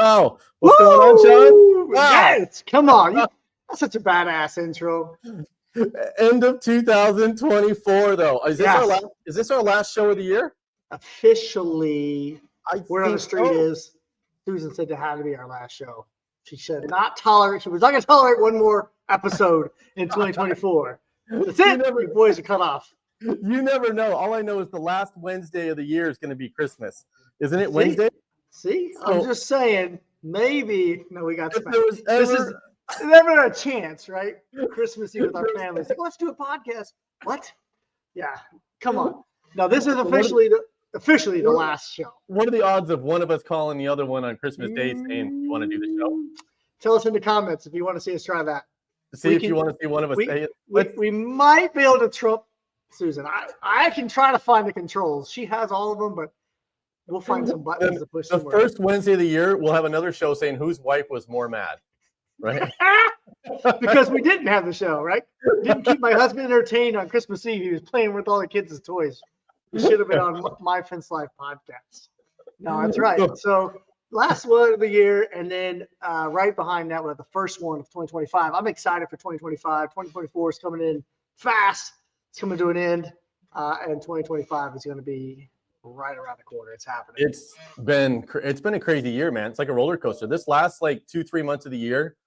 Wow. What's going on, Sean? Wow. Yes, come on. That's such a badass intro. End of 2024, though. Is this our last show of the year? Officially, word on the street is Susan said it had to be our last show. She said she was not going to tolerate one more episode in 2024. That's it. Your boys are cut off. You never know. All I know is the last Wednesday of the year is going to be Christmas. Isn't it Wednesday? See? I'm just saying, maybe. No, we got this is never a chance, right? Christmas Eve with our families. Like, let's do a podcast. What? Yeah. Come on. No, this is officially the last show. What are the odds of one of us calling the other one on Christmas Day saying you want to do the show? Tell us in the comments if you want to see us try that. You want to see one of us say it. We might be able to trump Susan. I can try to find the controls. She has all of them, but we'll find some buttons to push. The first Wednesday of the year, we'll have another show saying whose wife was more mad, right? Because we didn't have the show, right? Didn't keep my husband entertained on Christmas Eve. He was playing with all the kids' toys. We should have been on My Fence Life podcast. No, that's right. So last one of the year, and then right behind that, we have the first one of 2025. I'm excited for 2025. 2024 is coming in fast. It's coming to an end, and 2025 is going to be right around the corner. It's happening. It's been a crazy year, man. It's like a roller coaster. This last 2-3 months of the year,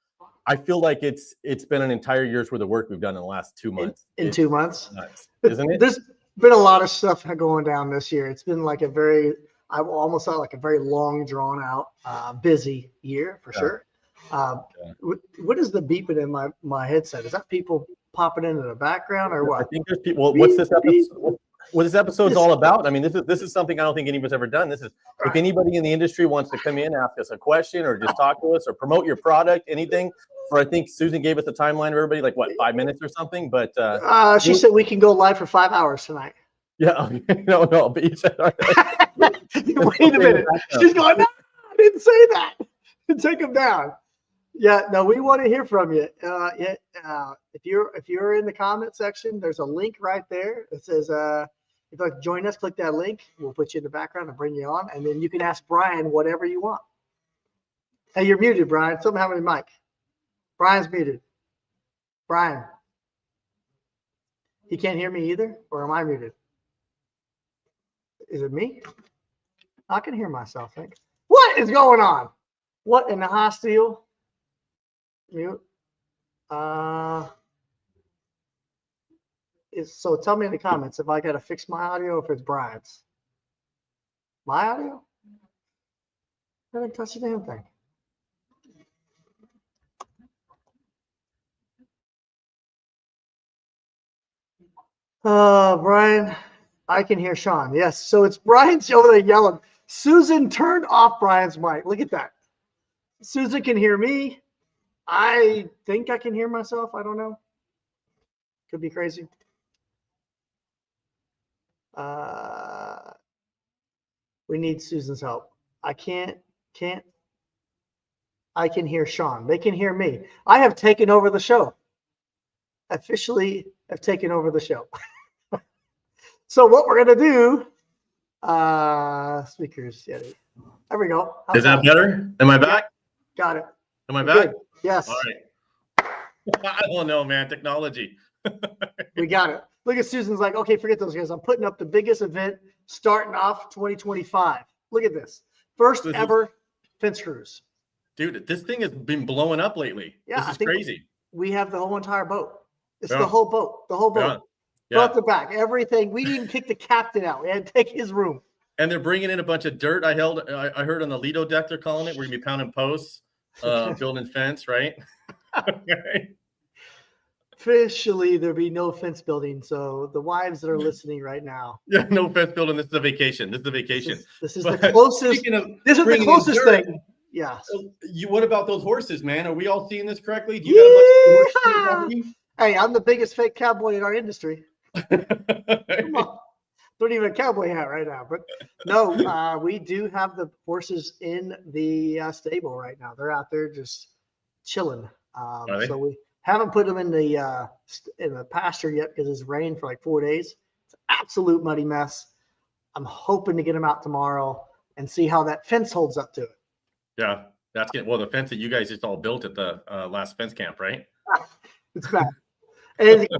I feel like it's been an entire year's worth of work we've done in the last 2 months. In 2 months, nuts, isn't it? There's been a lot of stuff going down this year. It's been like I almost thought like a very long, drawn out, busy year for sure. What is the beeping in my headset? Is that people popping into the background or what? I think there's people. What's this episode? What this episode's all about? I mean, this is something I don't think anybody's ever done. This is if anybody in the industry wants to come in, ask us a question, or just talk to us, or promote your product, anything. I think Susan gave us a timeline of everybody, 5 minutes or something. But she said we can go live for 5 hours tonight. Yeah, no. But you said, wait a minute. She's going, no, I didn't say that. Take them down. Yeah, no, we want to hear from you. If you're in the comment section, there's a link right there. It says, if you'd like to join us, click that link. We'll put you in the background and bring you on. And then you can ask Brian whatever you want. Hey, you're muted, Brian. Something happened to Mike. Brian's muted. Brian. He can't hear me either? Or am I muted? Is it me? I can hear myself, I think. What is going on? What in the hostile? Mute. So tell me in the comments if I got to fix my audio or if it's Brian's. My audio? I didn't touch the damn thing. Brian, I can hear Sean. Yes, so it's Brian's over there yelling. Susan turned off Brian's mic. Look at that. Susan can hear me. I think I can hear myself. I don't know. Could be crazy. We need Susan's help. I can't. I can hear Sean. They can hear me. I have taken over the show. Officially have taken over the show. So what we're going to do, speakers. Yeah, there we go. Is that better? Am I back? Got it. Am I back? Good. Yes. All right. I don't know, man. Technology. We got it. Look at Susan's like, okay, forget those guys. I'm putting up the biggest event starting off 2025. Look at this. First ever fence cruise. Dude, this thing has been blowing up lately. Yeah, this is crazy. We have the whole entire boat. It's the whole boat. The whole boat. Yeah. Front to back. Everything. We didn't even kick the captain out. We had to take his room. And they're bringing in a bunch of dirt. I heard on the Lido deck they're calling it. We're going to be pounding posts, building fence, right? Officially, there'll be no fence building. So the wives that are listening right now. Yeah, no fence building. This is a vacation. This is the closest. This is the closest thing. Yeah. What about those horses, man? Are we all seeing this correctly? Do you got a bunch of Hey, I'm the biggest fake cowboy in our industry. Come on. Don't even have a cowboy hat right now. But no, we do have the horses in the stable right now. They're out there just chilling. So we haven't put them in the pasture yet because it's rained for 4 days. It's an absolute muddy mess. I'm hoping to get them out tomorrow and see how that fence holds up to it. Yeah. That's good. Well, the fence that you guys just all built at the last fence camp, right? It's bad. And there's a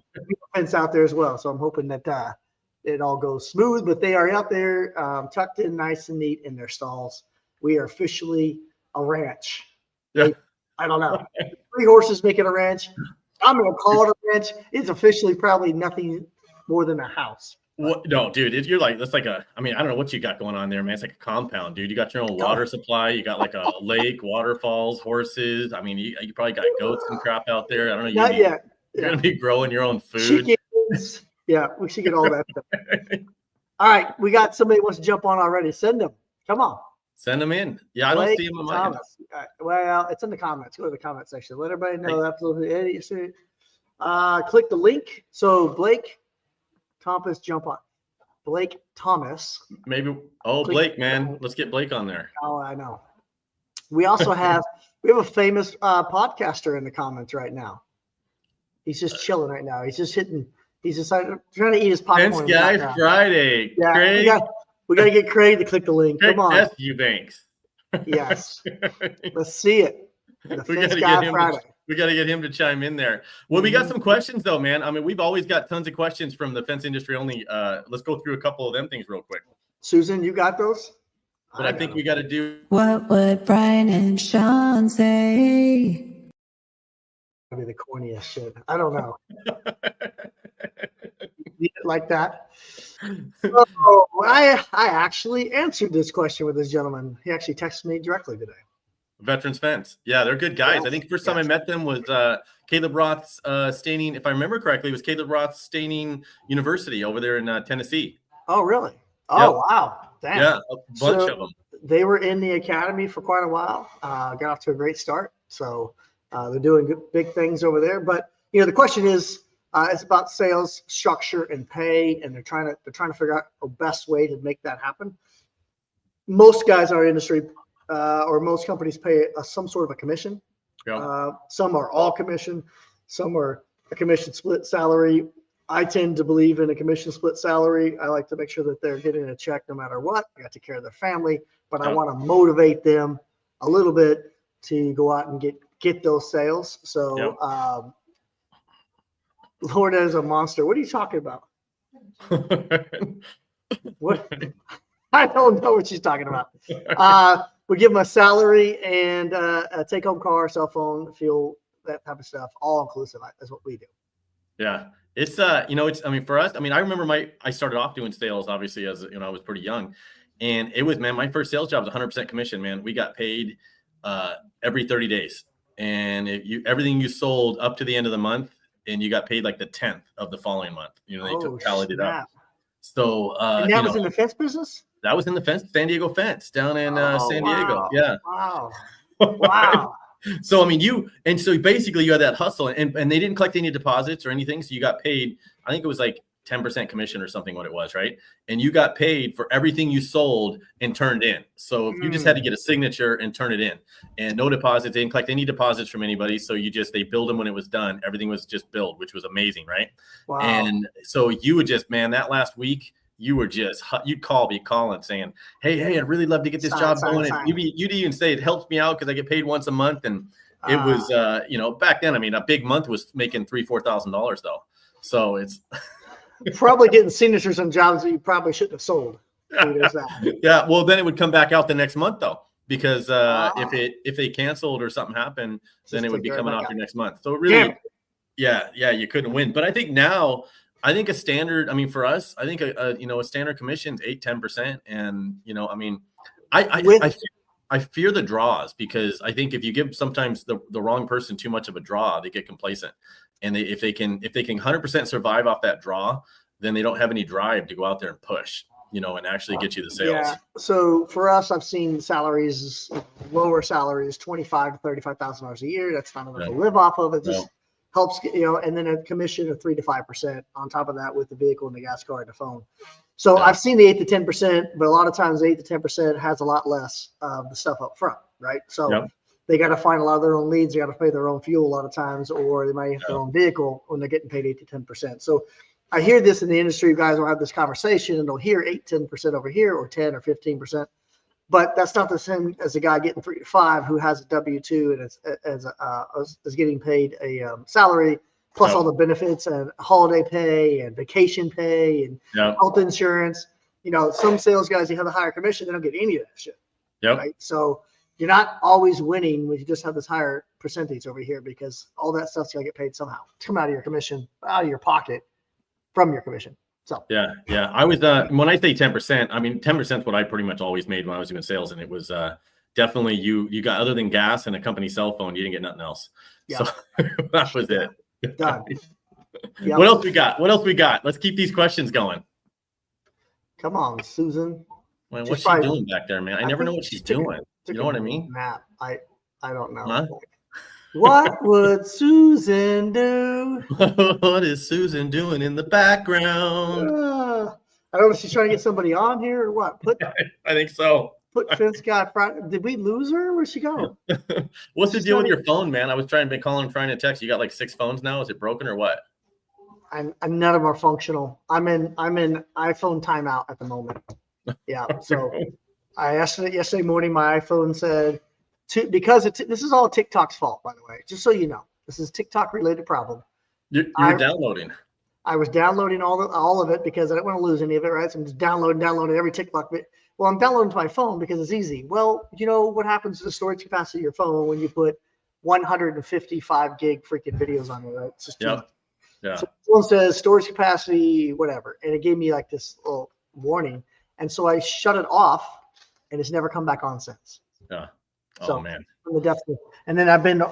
fence out there as well. So I'm hoping that it all goes smooth, but they are out there tucked in nice and neat in their stalls. We are officially a ranch. Yeah. I don't know. 3 horses make it a ranch. I'm going to call it a ranch. It's officially probably nothing more than a house. What? No, dude, you're like, that's like I mean, I don't know what you got going on there, man. It's like a compound, dude. You got your own water supply. You got like a lake, waterfalls, horses. I mean, you probably got goats and crap out there. I don't know. Not yet. You're going to be growing your own food. Chickens. Yeah, we should get all that stuff. All right, we got somebody who wants to jump on already. Send them. Come on. Send them in. Yeah, I don't see them in my Well, it's in the comments. Go to the comment section. Let everybody know. Absolutely. Click the link. So Blake Thomas, jump on. Blake Thomas. Maybe. Oh, Blake, man. Let's get Blake on there. Oh, I know. We also have a famous podcaster in the comments right now. He's just chilling right now. He's just trying to eat his popcorn. Fence Guy Friday. Yeah, Craig. we got to get Craig to click the link. Come on. F. Eubanks. Yes. Let's see it. The Fence Guy Friday. We got to get him to chime in there. Well, we got some questions though, man. I mean, we've always got tons of questions from the fence industry only. Let's go through a couple of them things real quick. Susan, you got those? But I think we got to do. What would Brian and Sean say? That'd be the corniest shit. I don't know. Like that. So I actually answered this question with this gentleman. He actually texted me directly today. Veterans Fence. Yeah, they're good guys. Yes. I think the first time I met them was Caleb Roth's Staining, if I remember correctly, it was Caleb Roth's Staining University over there in Tennessee. Oh, really? Oh, wow. Damn. Yeah, a bunch of them. They were in the academy for quite a while. Got off to a great start. So they're doing big things over there. But, the question is, it's about sales structure and pay, and they're trying to figure out the best way to make that happen. Most guys in our industry or most companies pay some sort of a commission. Yeah. Some are all commission. Some are a commission split salary. I tend to believe in a commission split salary. I like to make sure that they're getting a check no matter what. I got to take care of their family, but I want to motivate them a little bit to go out and get those sales. So Lord is a monster. What are you talking about? What? I don't know what she's talking about. We give them a salary and a take-home car, cell phone, fuel, that type of stuff, all inclusive. That's what we do. Yeah, it's I mean, for us, I mean, I remember I started off doing sales, obviously, as I was pretty young, and it was, man, my first sales job was 100% commission. Man, we got paid every 30 days, and everything you sold up to the end of the month, and you got paid like the 10th of the following month. They tallied it up. So and that was in the fence business. That was in the San Diego Fence down in San Diego. Yeah. Wow. Wow. So, I mean, so basically you had that hustle and they didn't collect any deposits or anything. So you got paid, I think it was like 10% commission or something, what it was, right? And you got paid for everything you sold and turned in. So you just had to get a signature and turn it in, and no deposits. They didn't collect any deposits from anybody. So they billed them when it was done. Everything was just billed, which was amazing, right? Wow. And so you would just, man, that last week, you'd be calling saying, hey, I'd really love to get this job going. And you'd even say it helps me out because I get paid once a month. And it was, back then, I mean, a big month was making $3,000-$4,000 though. So it's probably getting signatures on jobs that you probably shouldn't have sold. Yeah. Well, then it would come back out the next month though, because if they canceled or something happened, then it would be coming off your next month. So it really, you couldn't win. But I think now, a standard, I mean, for us, I think a standard commission is 8-10%. And, I mean, I fear the draws, because I think if you give sometimes the wrong person too much of a draw, they get complacent. And if they can 100% survive off that draw, then they don't have any drive to go out there and push, and actually get you the sales. Yeah. So for us, I've seen salaries, lower salaries, $25,000 to $35,000 a year. That's not enough to live off of. It just helps, and then a commission of 3 to 5% on top of that with the vehicle and the gas card and the phone. So I've seen the 8 to 10%, but a lot of times 8 to 10% has a lot less of the stuff up front, right? So they got to find a lot of their own leads. They got to pay their own fuel a lot of times, or they might have their own vehicle when they're getting paid 8 to 10%. So I hear this in the industry. You guys will have this conversation and they'll hear 8, 10% over here, or 10 or 15%. But that's not the same as a guy getting 3 to 5 who has a W-2 and is getting paid a salary plus all the benefits and holiday pay and vacation pay and health insurance. You know, some sales guys, you have a higher commission, they don't get any of that shit. Right. So you're not always winning when you just have this higher percentage over here, because all that stuff's gonna get paid somehow. Come out of your commission, out of your pocket, from your commission. So yeah. I was when I say 10%, I mean 10% is what I pretty much always made when I was doing sales, and it was definitely you got, other than gas and a company cell phone, you didn't get nothing else. So that was it. Done. What else we got? Let's keep these questions going. Come on, Susan. Man, what's she doing back there, man? I never know what she's doing. You know what I mean? Nap. I don't know. Huh? What would Susan do? What is Susan doing in the background? I don't know if she's trying to get somebody on here or what. I think so. Put Fence Guy Friday. Did we lose her? Where'd she go? What's the deal with your phone, man? I was trying to text. You got like 6 phones now. Is it broken or what? I'm none of them are functional. I'm in iPhone timeout at the moment. Yeah. So I asked it yesterday morning. My iPhone said this is all TikTok's fault, by the way. Just so you know, this is TikTok related problem. You were downloading. I was downloading all of it because I didn't want to lose any of it, right? So I'm just downloading every TikTok bit. Well, I'm downloading to my phone because it's easy. Well, you know what happens to the storage capacity of your phone when you put 155 gig freaking videos on it, right? It's just too much. Yeah. So one says storage capacity, whatever, and it gave me like this little warning, and so I shut it off, and it's never come back on since. Yeah. Oh so, man. From the depths and then I've been,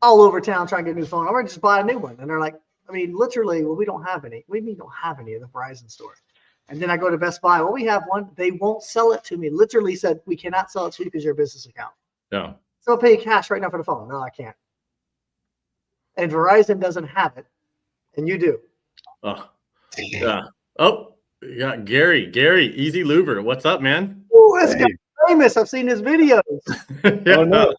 all over town trying to get a new phone. I'm ready to just buy a new one, and they're like, literally, well, we don't have any. We don't have any of the Verizon store. And then I go to Best Buy. Well, we have one. They won't sell it to me. Literally said, we cannot sell it to you because you're a business account. Yeah. So I'll pay you cash right now for the phone. No, I can't. And Verizon doesn't have it, and you do. Oh, yeah. Oh, you got Gary, Easy Louver. What's up, man? Oh, this guy's famous. I've seen his videos. Yeah. Oh, no.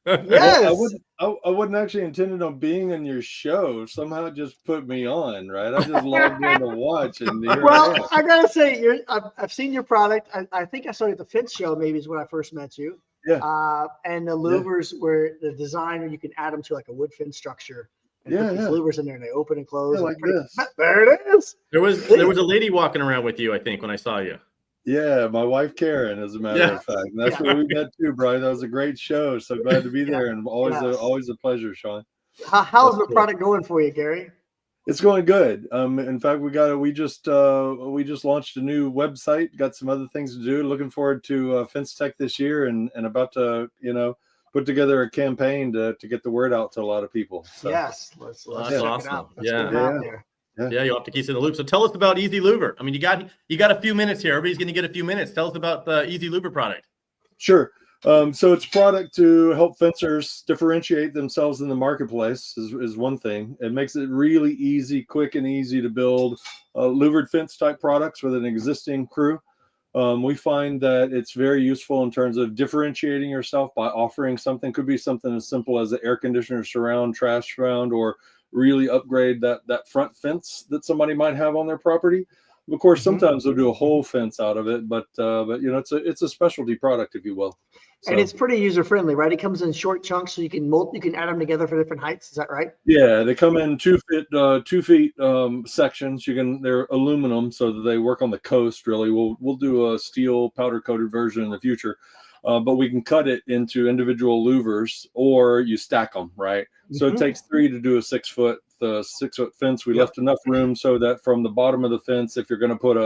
Yes. Well, I wasn't actually intended on being in your show. Somehow it just put me on, right? I just logged in to watch. And well, I gotta say, I've seen your product. I think I saw you at the Fence show. Maybe is when I first met you. Yeah. And the louvers were the design where you can add them to like a wood fence structure. And put these louvers in there, and they open and close. Yeah, like this. There it is. There was a lady walking around with you, I think, when I saw you. Yeah, my wife Karen, as a matter of fact. And that's where we met too, Brian. That was a great show. So glad to be there, and always a pleasure, Sean. How's the product going for you, Gary? It's going good. In fact, we just launched a new website. Got some other things to do. Looking forward to Fence Tech this year, and about to put together a campaign to get the word out to a lot of people. So. Yes, let's that's check awesome. it out. Yeah, you'll have to keep us in the loop. So tell us about Easy Louver. I mean, you got a few minutes here. Everybody's going to get a few minutes. Tell us about the Easy Louver product. Sure. So it's a product to help fencers differentiate themselves in the marketplace is one thing. It makes it really easy, quick and easy to build louvered fence type products with an existing crew. We find that it's very useful in terms of differentiating yourself by offering something. Could be something as simple as an air conditioner surround, trash surround, or really upgrade that front fence that somebody might have on their property. Of course, sometimes they'll do a whole fence out of it, but it's a specialty product, if you will. So, and it's pretty user friendly, right? It comes in short chunks, so you can add them together for different heights. Is that right? Yeah, they come in 2 feet sections. They're aluminum, so that they work on the coast. Really, we'll do a steel powder coated version in the future. But we can cut it into individual louvers, or you stack them, right? So it takes 3 to do a 6 foot fence. We left enough room so that from the bottom of the fence, if you're going to put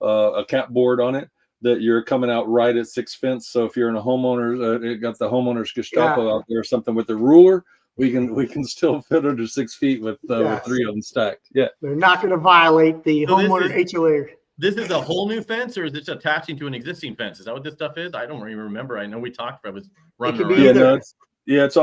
a cap board on it, that you're coming out right at 6 fence. So if you're in a homeowner's, it got the homeowner's Gestapo out there or something with the ruler, we can still fit under 6 feet with 3 of them stacked. Yeah, they're not going to violate the homeowner HOA. This is a whole new fence, or is it attaching to an existing fence? Is that what this stuff is? I don't even remember. I know we talked about it. Was running around. It's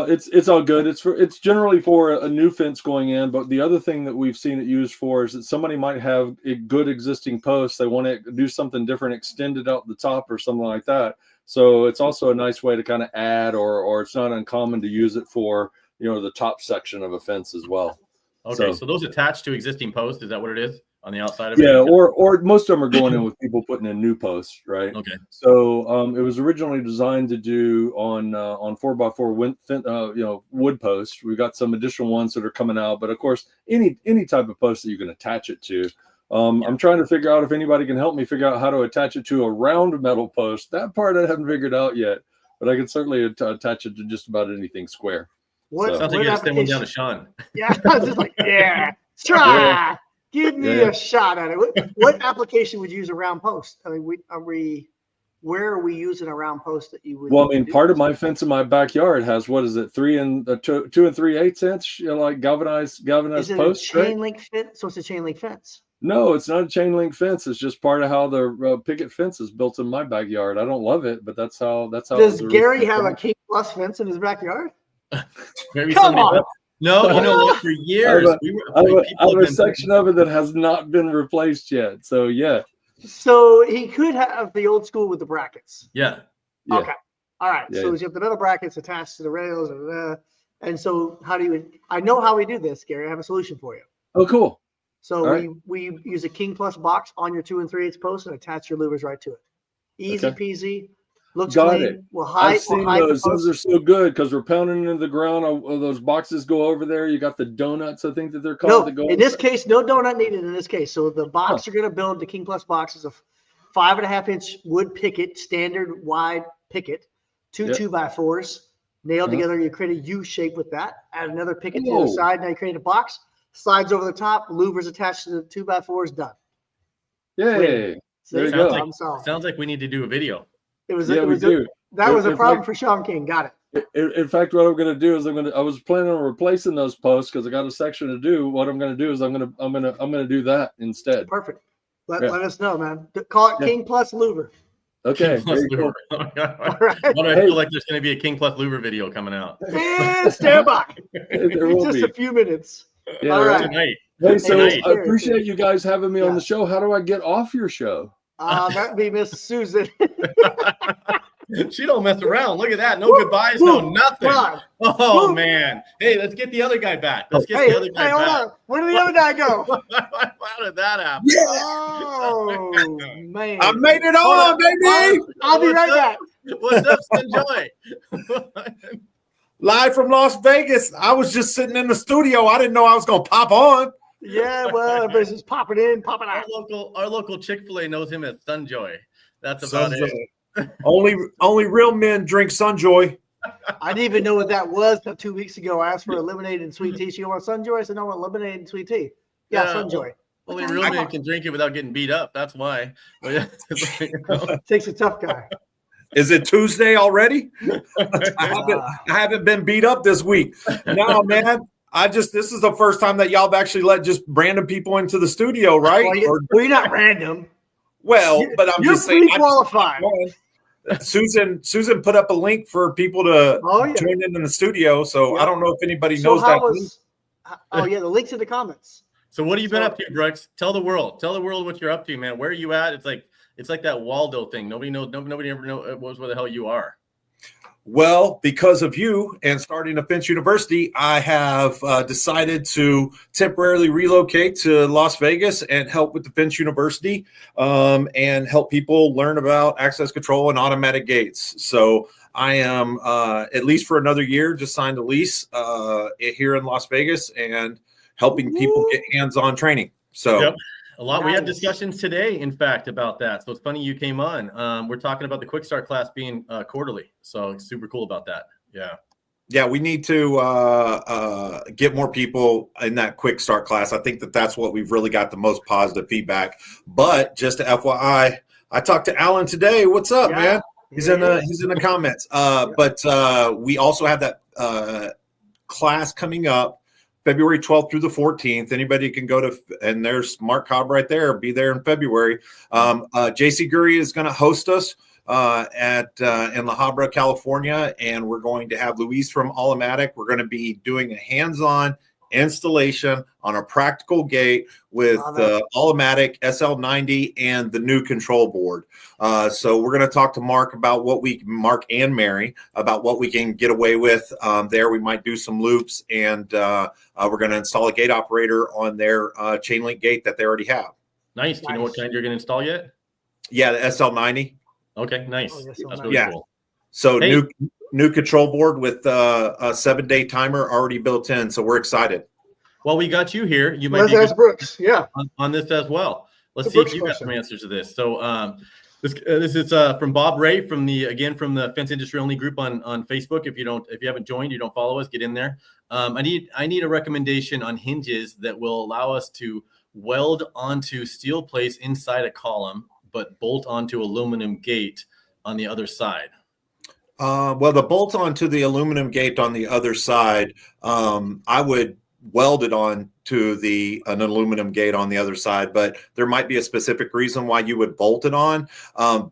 all good. It's generally for a new fence going in, but the other thing that we've seen it used for is that somebody might have a good existing post. They want to do something different, extend it out the top or something like that. So it's also a nice way to kind of add, or it's not uncommon to use it for the top section of a fence as well. Okay, so those attached to existing posts, is that what it is? on the outside of it? Yeah, or most of them are going in with people putting in new posts, right? Okay. So it was originally designed to do on 4x4 wood posts. We've got some additional ones that are coming out, but of course, any type of post that you can attach it to. I'm trying to figure out if anybody can help me figure out how to attach it to a round metal post. That part I haven't figured out yet, but I can certainly attach it to just about anything square. What, Sounds like what you're just one application- down to Sean. Yeah, I was just like, yeah, try. Give me Yeah. a shot at it. What application would you use a round post? I mean, where are we using a round post that you would? Well, I mean, do part of this? my fence in my backyard has, what is it, 2 3/8 inch, like galvanized Is it posts, a right? chain link fence? So it's a chain link fence. No, it's not a chain link fence. It's just part of how the picket fence is built in my backyard. I don't love it, but that's how. it Does was Gary originally have a done. King Plus fence in his backyard? Maybe Come somebody on. does. No, you know what? For years, I have a section of it that has not been replaced yet. So yeah, So he could have the old school with the brackets. Yeah. yeah. Okay. All right. Yeah, So yeah. you have the metal brackets attached to the rails. And so how do you, I know how we do this, Gary. I have a solution for you. Oh, cool. So All right. we use a King Plus box on your 2 3/8 post and attach your louvers right to it. Easy Okay. peasy. Looks Got clean. it. We'll hide, I've seen we'll hide those. the Those post. are so good because we're pounding into the ground. Those boxes go over there. You got the donuts, I think that they're called. No, that go in this case, no donut needed in this case. So the box Huh. you're going to build, the King Plus box, is a 5.5-inch wood picket, standard wide picket, two Yep. 2x4s nailed Uh-huh. together. You create a U shape with that. Add another picket to Whoa. the side. Now you create a box. Slides over the top. Louvers attached to the 2x4s. Done. Yay. See? There you Sounds go. Problem solved. Sounds like we need to do a video. It was. Yeah, it we was do. that was a If problem I- for Sean King. Got it. In fact, what I'm going to do is I was planning on replacing those posts because I got a section to do. What I'm going to do is I'm going to do that instead. Perfect. Let Yeah. us know, man. Call it Yeah. King Plus Louver. Okay. Plus there you go. Louver. All right. Why do I Hey. feel like there's going to be a King Plus Louver video coming out And stand by. There will Just be. a few minutes. Yeah, All right. tonight? Hey, so Hey, I appreciate you guys having me on Yeah. the show. How do I get off your show? That'd be Miss Susan. She don't mess around. Look at that. No goodbyes, no nothing. Come on. Oh Woo. man. Hey, let's get the other guy back. Let's get Hey, the other guy hold back. on. Where did the other guy go? How did that happen? Oh man. I made it Hold on, on. baby. I'll be right back. What's up, Sanjoy? Live from Las Vegas. I was just sitting in the studio. I didn't know I was going to pop on. Yeah, well, everybody's just popping in, popping out. Our local Chick-fil-A knows him as Sunjoy. That's about it. Sunjoy. Only real men drink Sunjoy. I didn't even know what that was until 2 weeks ago. I asked for a lemonade and sweet tea. She want Sunjoy? I said, no, I want lemonade and sweet tea. Yeah, Yeah. Sunjoy. Only real men can drink it without getting beat up. That's why. But yeah, it's like, you know. Takes a tough guy. Is it Tuesday already? I haven't been beat up this week. No, man. This is the first time that y'all have actually let just random people into the studio, right? Well, you're not random. But I'm You're just saying. pre-qualified. Susan put up a link for people to Oh, yeah. join in the studio. So Yeah. I don't know if anybody So knows how that. was? Oh yeah, the link's in the comments. So what have you been So- up to, Brooks? Tell the world. Tell the world what you're up to, man. Where are you at? It's like that Waldo thing. Nobody knows. Nobody ever knows where the hell you are. Well, because of you and starting a Finch University, I have decided to temporarily relocate to Las Vegas and help with the Finch University and help people learn about access control and automatic gates. So I am, at least for another year, just signed a lease here in Las Vegas and helping people get hands-on training. So Yep. A lot. We had Nice. discussions today, in fact, about that. So it's funny you came on. We're talking about the Quick Start class being quarterly. So it's super cool about that. Yeah. we need to get more people in that quick start class. I think that's what we've really got the most positive feedback. But just to FYI, I talked to Alan today. What's up, Yeah. man? He's in the comments. But we also have that class coming up February 12th through the 14th. Anybody can go to, and there's Mark Cobb right there. Be there in February. JC Guri is going to host us in La Habra, California, and we're going to have Luis from Automatic. We're going to be doing a hands-on installation on a practical gate with Love the Automatic SL90 and the new control board. So we're going to talk to Mark and Mary about what we can get away with there. We might do some loops, and we're going to install a gate operator on their chain link gate that they already have. Nice. Do you know what kind you're going to install yet? Yeah, the SL90. Okay, nice. Oh, yes, That's SL90. really Yeah. cool. So Hey. new control board with a 7-day timer already built in. So we're excited. Well, we got you here. You might Let's be ask Brooks. Yeah. on this as well. Let's The see if Brooks you got question. some answers to this. So this is from Bob Ray from the Fence Industry Only group on Facebook. If you haven't joined, you don't follow us, get in there. I need a recommendation on hinges that will allow us to weld onto steel plates inside a column, but bolt onto aluminum gate on the other side. Well, the bolt onto the aluminum gate on the other side, I would weld it on to an aluminum gate on the other side, but there might be a specific reason why you would bolt it on.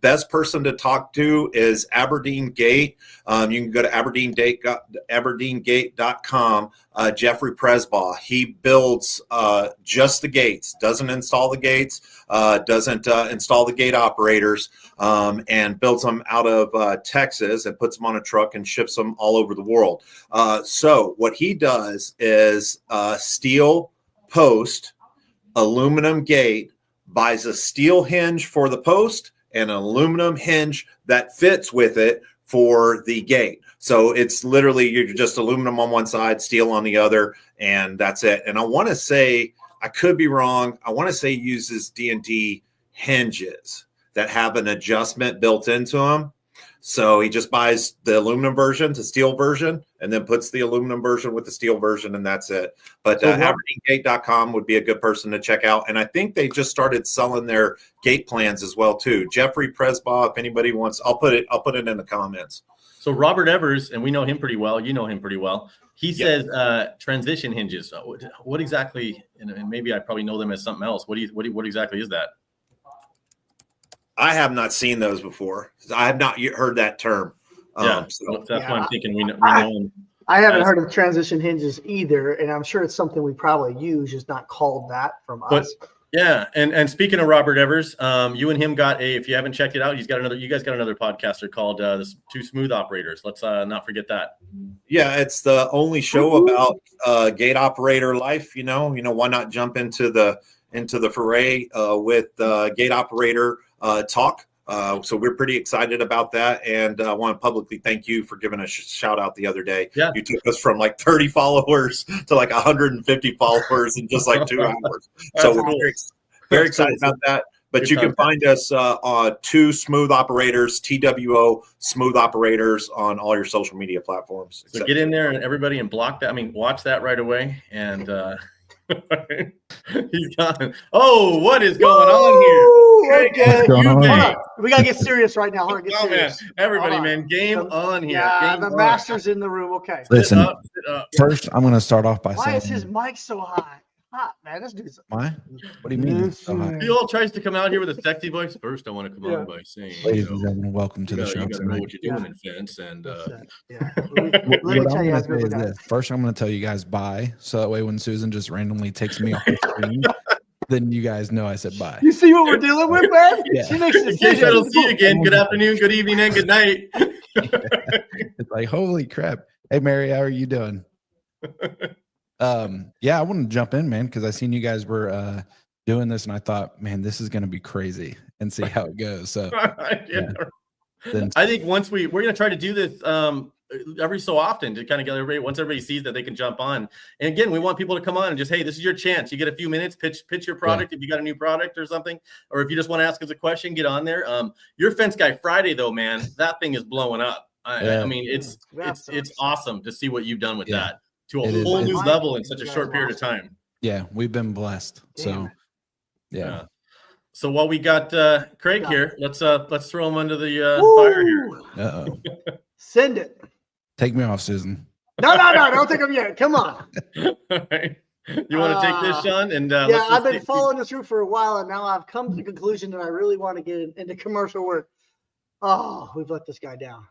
Best person to talk to is Aberdeen Gate. You can go to aberdeengate.com. Jeffrey Presbaugh. He builds just the gates, doesn't install the gates, doesn't install the gate operators, and builds them out of Texas and puts them on a truck and ships them all over the world. So what he does is steel post, aluminum gate, buys a steel hinge for the post and an aluminum hinge that fits with it for the gate. So it's literally, you're just aluminum on one side, steel on the other, and that's it. And I want to say, I could be wrong, I want to say he uses D&D hinges that have an adjustment built into them. So he just buys the aluminum version, the steel version, and then puts the aluminum version with the steel version, and that's it. But AberdeenGate.com would be a good person to check out. And I think they just started selling their gate plans as well too. Jeffrey Presbaugh, if anybody wants, I'll put it in the comments. So Robert Evers, and we know him pretty well. You know him pretty well. He says transition hinges. What exactly? And maybe I probably know them as something else. What exactly is that? I have not seen those before. I have not heard that term. That's why I'm thinking we know him. I haven't heard of transition hinges either, and I'm sure it's something we probably use, just not called that from us. Yeah, and speaking of Robert Evers, you and him got if you haven't checked it out, you guys got another podcaster called Two Smooth Operators. Let's not forget that. Yeah, it's the only show about gate operator life. You know, why not jump into the foray with gate operator talk. So we're pretty excited about that, and I want to publicly thank you for giving us a shout out the other day. Yeah. You took us from like 30 followers to like 150 followers in just like 2 hours. So we're cool. very excited about that. But Good you can content. find us on Two Smooth Operators, TWO Smooth Operators on all your social media platforms. So get in there and everybody and block that. I mean, watch that right away. And he's gone. Oh, what is going on here? Okay. What's going on? Hold on. We gotta get serious right now. Hold on, get Oh, man. serious. Everybody, Hold on. man, game on here. Yeah, Game the on. master's in the room. Okay. Listen, Sit up. first I'm going to start off by Why saying, is his mic so hot? Hot, man. This dude's why? What do you mean? it's so hot? He all tries to come out here with a sexy voice. First, I want to come Yeah. on by saying, Ladies and gentlemen, welcome to you the show gotta know tonight. what you're doing in fence. And yeah. What Let me I'm tell you gonna how say good we is got. this. First, I'm going to tell you guys bye, so that way when Susan just randomly takes me off the screen, then you guys know I said bye. You see what we're dealing with, man? Yeah. She makes in case I don't see you decisions. again, good afternoon, good evening, and good night. It's like, holy crap. Hey, Mary, how are you doing? Yeah, I want to jump in, man, because I seen you guys were doing this, and I thought, man, this is going to be crazy, and see how it goes. So Yeah. then, I think once we're going to try to do this every so often to kind of get everybody, once everybody sees that they can jump on. And again, we want people to come on and just, hey, this is your chance. You get a few minutes, pitch your product if you got a new product or something, or if you just want to ask us a question, get on there. Your Fence Guy Friday, though, man, that thing is blowing up. I mean, it's awesome to see what you've done with that to a whole new level in such a short period of time. yeah, we've been blessed. So yeah. So while we got Craig here, let's throw him under the fire here. Uh-oh. Send it. Take me off, Susan. No, don't take him yet. Come on. All right. You want to take this, Sean? And Yeah, I've been following this route for a while, and now I've come to the conclusion that I really want to get into commercial work. Oh, we've let this guy down.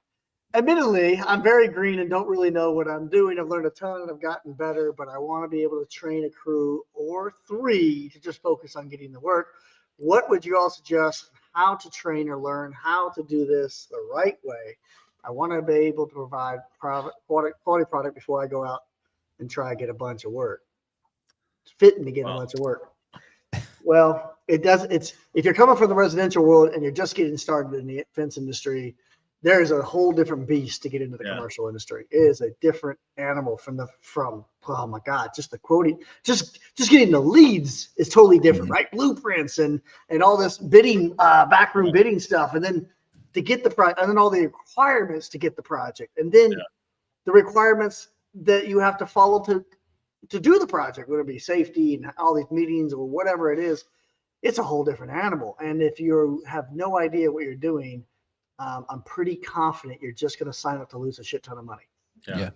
admittedly, I'm very green and don't really know what I'm doing. I've learned a ton and I've gotten better, but I want to be able to train a crew or 3 to just focus on getting the work. What would you all suggest how to train or learn how to do this the right way? I want to be able to provide quality product before I go out and try to get a bunch of work. Fitting to get a bunch of work. Well, it's if you're coming from the residential world and you're just getting started in the fence industry, there is a whole different beast to get into the commercial industry. It is a different animal from oh my God, just the quoting, just getting the leads is totally different, right? Blueprints and all this bidding, backroom bidding stuff. And then to get the project, and then all the requirements to get the project. And then the requirements that you have to follow to do the project, whether it be safety and all these meetings or whatever it is, it's a whole different animal. And if you have no idea what you're doing, I'm pretty confident you're just going to sign up to lose a shit ton of money. Yeah.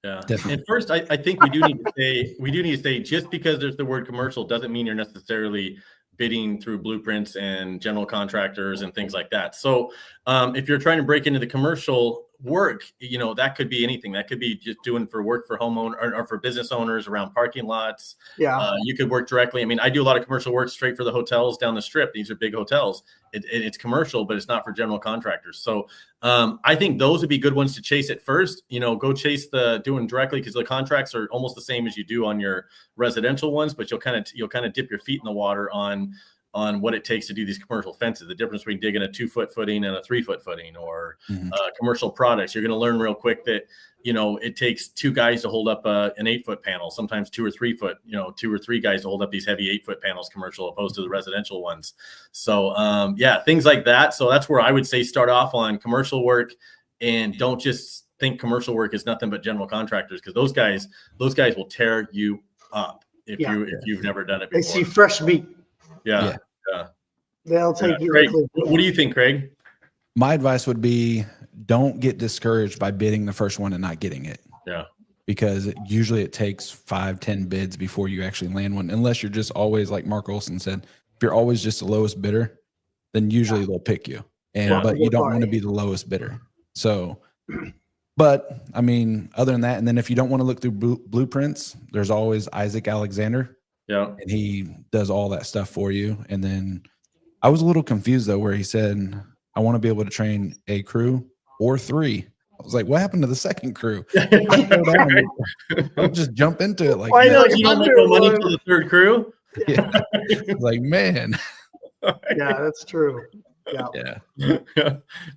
Definitely. And first, I think we do need to say just because there's the word commercial doesn't mean you're necessarily bidding through blueprints and general contractors and things like that. So if you're trying to break into the commercial work, that could be anything. That could be just doing work for homeowner or for business owners around parking lots. You could work directly. I mean, I do a lot of commercial work straight for the hotels down the strip. These are big hotels. It's commercial, but it's not for general contractors. So I think those would be good ones to chase at first. Go chase doing directly, because the contracts are almost the same as you do on your residential ones, but you'll kind of dip your feet in the water on what it takes to do these commercial fences, the difference between digging a 2-foot footing and a 3-foot footing, or commercial products. You're going to learn real quick that, it takes 2 guys to hold up an 8-foot panel, sometimes 2 or 3 foot, 2 or 3 guys to hold up these heavy 8-foot panels, commercial, opposed to the residential ones. So things like that. So that's where I would say start off on commercial work, and don't just think commercial work is nothing but general contractors, because those guys will tear you up if you've never done it before. They see fresh meat. Yeah. They'll take you. Craig, what do you think, Craig? My advice would be, don't get discouraged by bidding the first one and not getting it. Yeah. Because usually it takes 5-10 bids before you actually land one, unless you're just always, like Mark Olson said, if you're always just the lowest bidder, then usually they'll pick you. But you don't want to be the lowest bidder. So, but I mean, other than that, and then if you don't want to look through blueprints, there's always Isaac Alexander. Yeah. And he does all that stuff for you. And then I was a little confused though, where he said, I want to be able to train a crew or 3. I was like, what happened to the second crew? I'll just jump into it. Like, Why not? You don't make no money for the 3rd crew. Yeah. Like, man. Yeah, that's true. Yeah.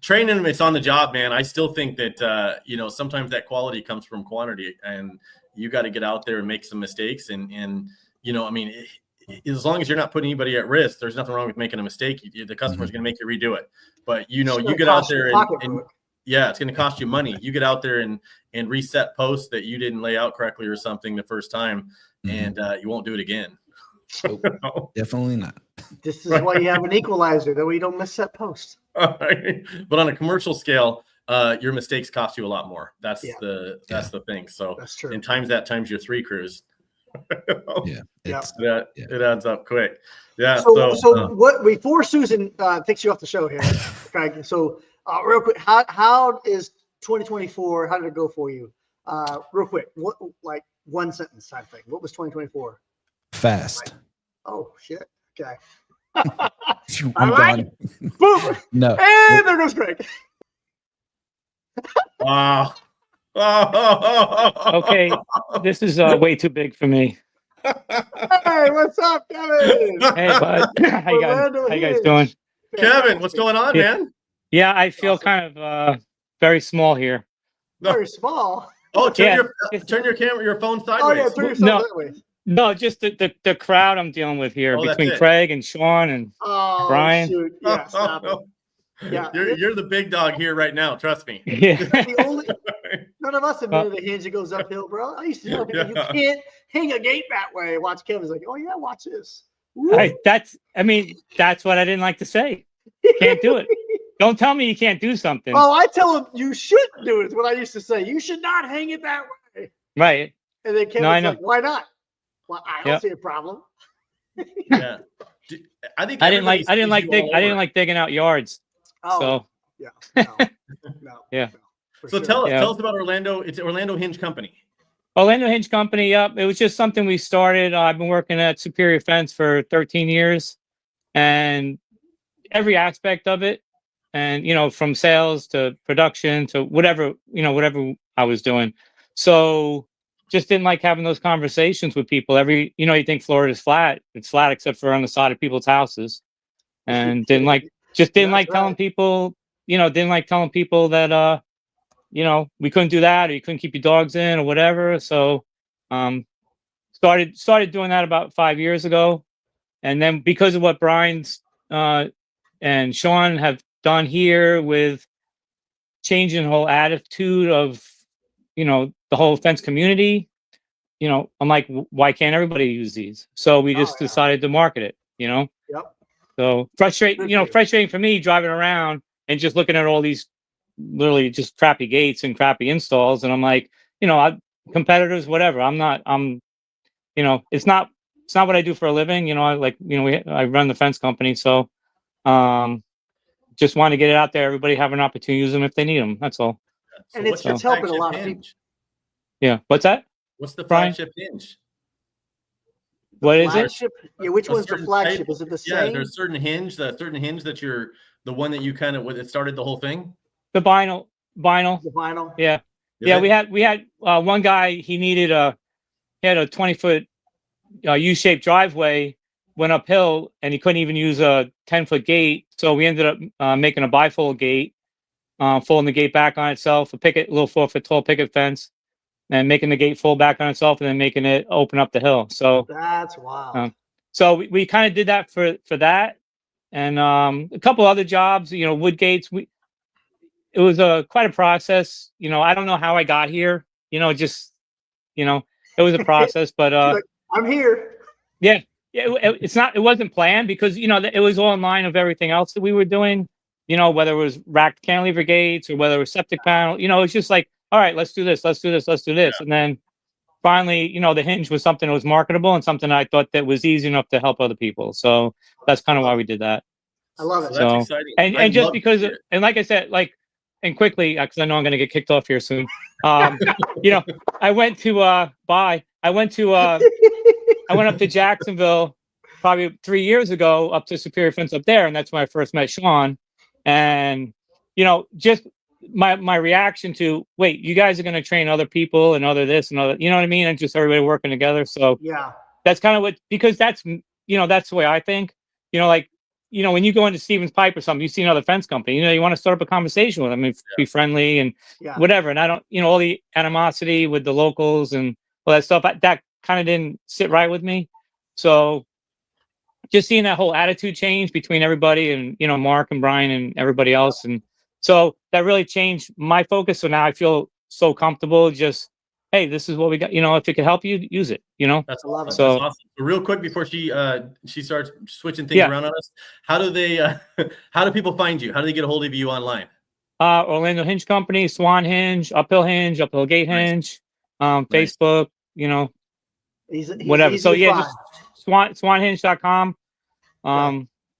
Training them, it's on the job, man. I still think that sometimes that quality comes from quantity, and you got to get out there and make some mistakes. And I mean, as long as you're not putting anybody at risk, there's nothing wrong with making a mistake. The customer's going to make you redo it. But you get out there and it's going to cost you money. You get out there and reset posts that you didn't lay out correctly or something the first time, and you won't do it again. So, definitely not. This is why you have an equalizer, that way you don't miss that post. But on a commercial scale, your mistakes cost you a lot more. That's the thing. So that's true. And times your 3 crews. It adds up quick. Yeah. So what before Susan takes you off the show here, Craig? So real quick, how is 2024? How did it go for you? Real quick, what, like one sentence type thing. What was 2024? Fast. Oh shit. Okay. I'm gone. Boom. No. And there goes Craig. Wow. Okay, this is way too big for me. Hey, what's up, Kevin? Hey, bud. How you guys doing? Kevin, what's going on, man? Yeah, I feel kind of very small here. Very small. Oh, turn your phone sideways. Oh yeah, turn yourself that way. No, just the crowd I'm dealing with here between Craig and Sean and Brian. Shoot. Yeah, stop it. Yeah, you're the big dog here right now. Trust me. Yeah. None of us admitted the hands it goes uphill, bro. I used to tell people you can't hang a gate that way. Watch Kevin's like, oh yeah, watch this. That's what I didn't like to say. Can't do it. Don't tell me you can't do something. Oh, I tell him you should do it. Is what I used to say. You should not hang it that way. Right. And then Kevin's like, why not? Well, I don't see a problem. Yeah. I didn't like digging out yards. Oh, so yeah. No. Yeah. for So sure. tell us, Yeah. tell us about Orlando. It's Orlando Hinge Company. Orlando Hinge Company. Yep. It was just something we started. I've been working at Superior Fence for 13 years, and every aspect of it, and from sales to production to whatever I was doing. So just didn't like having those conversations with people. You think Florida's flat. It's flat except for on the side of people's houses, and didn't like That's telling right. people. Didn't like telling people that we couldn't do that, or you couldn't keep your dogs in or whatever. So started doing that about 5 years ago. And then because of what Brian's and Sean have done here with changing the whole attitude of the whole fence community, I'm like, why can't everybody use these? So we just yeah. decided to market it. Yep. So frustrating for me driving around and just looking at all these literally just crappy gates and crappy installs, and I'm like, competitors, whatever. It's not what I do for a living. I run the fence company, so just want to get it out there. Everybody have an opportunity to use them if they need them. That's all. And it's helping a flagship lot of Hinge? people. Yeah. What's that? What's the Brian? flagship Hinge? What is it? Flagship? Yeah, which A one's the certain flagship? type? Is it the Yeah, same? there's a certain hinge that you're the one that you kind of it started the whole thing. The vinyl. The vinyl? Yeah. Is Yeah. it? We had one guy. He had a 20-foot U-shaped driveway, went uphill, and he couldn't even use a 10-foot gate. So we ended up making a bifold gate, folding the gate back on itself, a little 4-foot tall picket fence, and making the gate fold back on itself, and then making it open up the hill. So That's wild. so we kind of did that for that, and a couple other jobs, wood gates. It was quite a process. I don't know how I got here. It was a process, but Like, I'm here. yeah, it wasn't planned because it was all in line of everything else that we were doing. Whether it was racked cantilever gates or whether it was septic panel. It's just like, all right, let's do this, and then finally, the hinge was something that was marketable and something I thought that was easy enough to help other people. So that's kind of why we did that. I love it. So that's So- exciting. And I'd just love to because, hear it. and like I said, and quickly, because I know I'm going to get kicked off here soon. I went to I went up to Jacksonville probably 3 years ago, up to Superior Fence up there, and that's when I first met Sean. And just my reaction to, wait, you guys are going to train other people and other this and other, you know what I mean, and just everybody working together. So Yeah. that's kind of because that's that's the way I think. When you go into Stevens Pipe or something, you see another fence company, you want to start up a conversation with them and be friendly and Yeah. whatever. And I don't, all the animosity with the locals and all that stuff, that kind of didn't sit right with me. So just seeing that whole attitude change between everybody and, Mark and Brian and everybody else. And so that really changed my focus. So now I feel so comfortable just, hey, this is what we got. If it could help you, use it, That's I love it. awesome. So- That's awesome. Real quick before she starts switching things around on us, how do they how do people find you? How do they get a hold of you online? Orlando Hinge Company, Swan Hinge, Uphill Gate Nice. Hinge, Nice. Facebook, He's whatever. easy So to yeah, find. just swanhinge.com.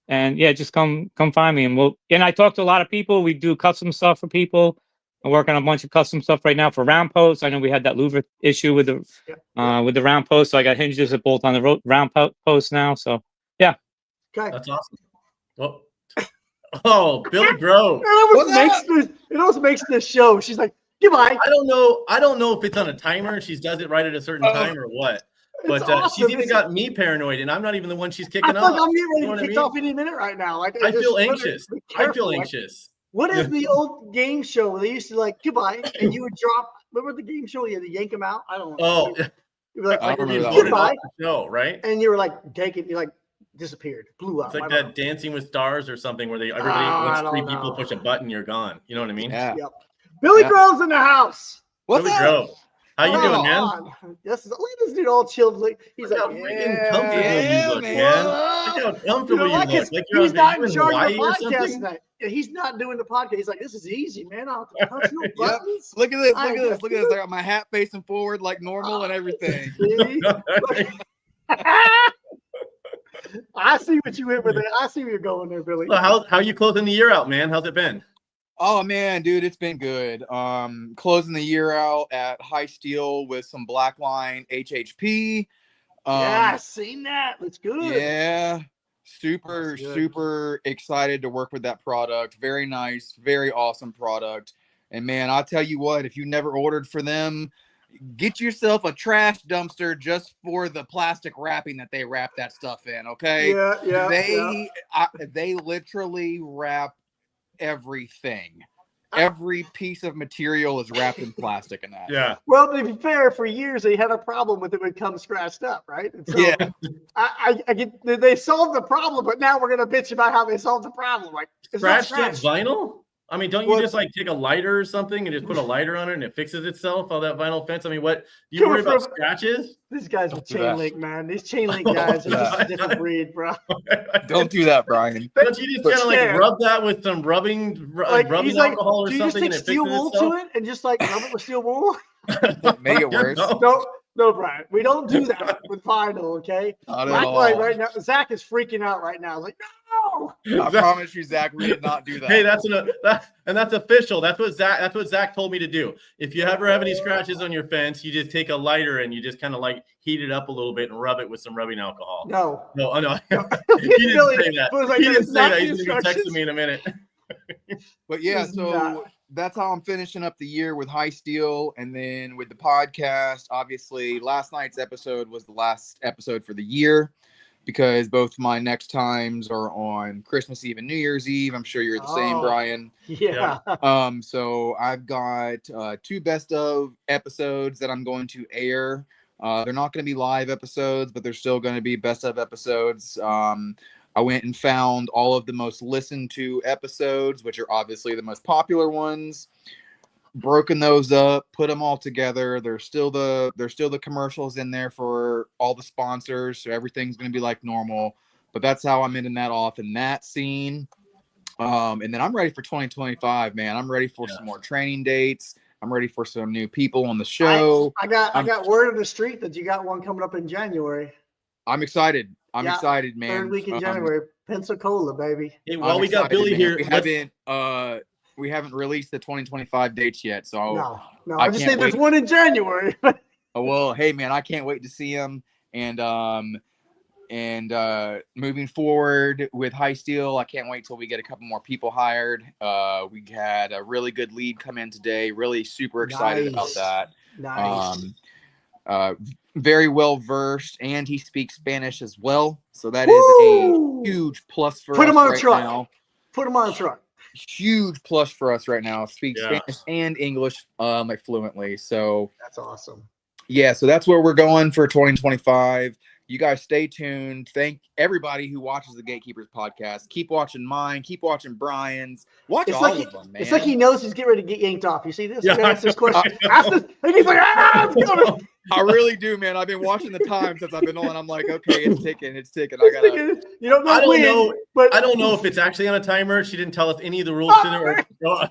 And yeah, just come find me, and I talk to a lot of people. We do custom stuff for people. I'm working on a bunch of custom stuff right now for round posts. I know we had that louver issue with the round post, so I got hinges that bolt on the round post now. So Okay. That's awesome. Oh, Billy Grove. It almost makes this show. She's like, goodbye. I don't know if it's on a timer and she does it right at a certain time or what. But It's awesome. she's even got me paranoid, and I'm not even the one she's I kicking feel off. like I'm getting You ready know to what I get kicked mean? off any minute right now. Like I just feel better anxious. be I feel careful. Like, anxious. what is the old game show where they used to like goodbye and you would drop? Remember the game show? You had to yank them out. I don't know. Oh, You were like, I don't remember that voted one. goodbye, off the show, right? and you were like, take it. You like disappeared, blew up. It's like that Dancing with Stars or something where everybody I once three don't people know. push a button, you're gone. You know what I mean? Yeah. Yep. Billy Yeah. Grove's in the house. What's Billy up? Grove. How you Come doing, man? on. Look at this dude all chilled. He's Look like, how freaking yeah, comfortable Yeah, you look, man. man. Whoa. Look how You comfortable know you what? look. 'Cause Like you're he's not you in charge of Hawaii the or podcast something. tonight. He's not doing the podcast. He's like, this is easy, man. I don't have to touch no Yep. buttons. Look at this. I Look at got this. Look at this. I got my hat facing forward like normal and everything. See? I see what you went with there. I see where you're going there, Billy. So how you closing the year out, man? How's it been? Oh man, dude, it's been good. Closing the year out at High Steel with some Blackline HHP. Yeah, seen that. That's good. Yeah, super, That's good. super excited to work with that product. Very nice, very awesome product. And man, I'll tell you what, if you never ordered for them, get yourself a trash dumpster just for the plastic wrapping that they wrap that stuff in. Okay, Yeah. they literally wrap everything. Every piece of material is wrapped in plastic in that. Yeah. Well, to be fair, for years they had a problem with it would come scratched up, right? And so Yeah. I get they solved the problem, but now we're gonna bitch about how they solved the problem. Like it's not Scratched up scratched. vinyl? I mean, don't you Well, just like take a lighter or something and just put a lighter on it and it fixes itself on that vinyl fence? I mean, what do you Coming worry about from- scratches? These guys with do chain that. link, man. These chain link guys are just a different breed, bro. Don't do that, Brian. Don't you just kind of like Yeah. rub that with some rubbing Like rubbing he's like, alcohol or do you just something take and it steel fixes wool itself? to it and just like rub it with steel wool? Make it worse. No, Brian. We don't do that with vinyl, okay? Not at Blacklight all. right now. Zach is freaking out right now. Like, no. I promise you, Zach, we did not do that. Hey, that's official. That's what Zach told me to do. If you ever have any scratches on your fence, you just take a lighter and you just kind of like heat it up a little bit and rub it with some rubbing alcohol. No. No, oh, no. He He didn't say that. was like, He didn't "It's say not that. the He's going to be texting instructions." me in a minute. But yeah, It's so not. that's how I'm finishing up the year with High Steel. And then with the podcast, obviously, last night's episode was the last episode for the year because both my next times are on Christmas Eve and New Year's Eve. I'm sure you're the same, Oh. Brian. Yeah. So I've got 2 best of episodes that I'm going to air. They're not going to be live episodes, but they're still going to be best of episodes. I went and found all of the most listened to episodes, which are obviously the most popular ones, broken those up, put them all together. There's still the commercials in there for all the sponsors, so everything's going to be like normal. But that's how I'm ending that off in that scene. And then I'm ready for 2025, man. I'm ready for some more training dates. I'm ready for some new people on the show. I got word on the street that you got one coming up in January. I'm excited. I'm Yeah, excited, man. Third week in January. Pensacola, baby. Hey, I'm while we got excited, Billy man. here, We haven't released the 2025 dates yet, so No. I I'm just can't saying there's wait. one in January. well, hey man, I can't wait to see him. And moving forward with High Steel, I can't wait till we get a couple more people hired. We had a really good lead come in today. Really super excited about Nice. that. Nice. Very well versed, and he speaks Spanish as well. So that Woo! is a huge plus for Put us him on a right truck. now. Put him on a truck. Huge plus for us right now. Speaks Yeah. Spanish and English like fluently. So That's awesome. yeah, so that's where we're going for 2025. You guys stay tuned. Thank everybody who watches the Gatekeepers podcast. Keep watching mine. Keep watching Brian's. Watch It's all like of them, man. It's like he knows he's getting ready to get yanked off. You see this? Yeah. Yeah. Ask this question. Ask this, and he's like, it's coming. I really do, man. I've been watching the time since I've been on. I'm like, okay, it's ticking. It's ticking. I gotta. You don't know I don't when, know. but I don't know if it's actually on a timer. She didn't tell us any of the rules to there.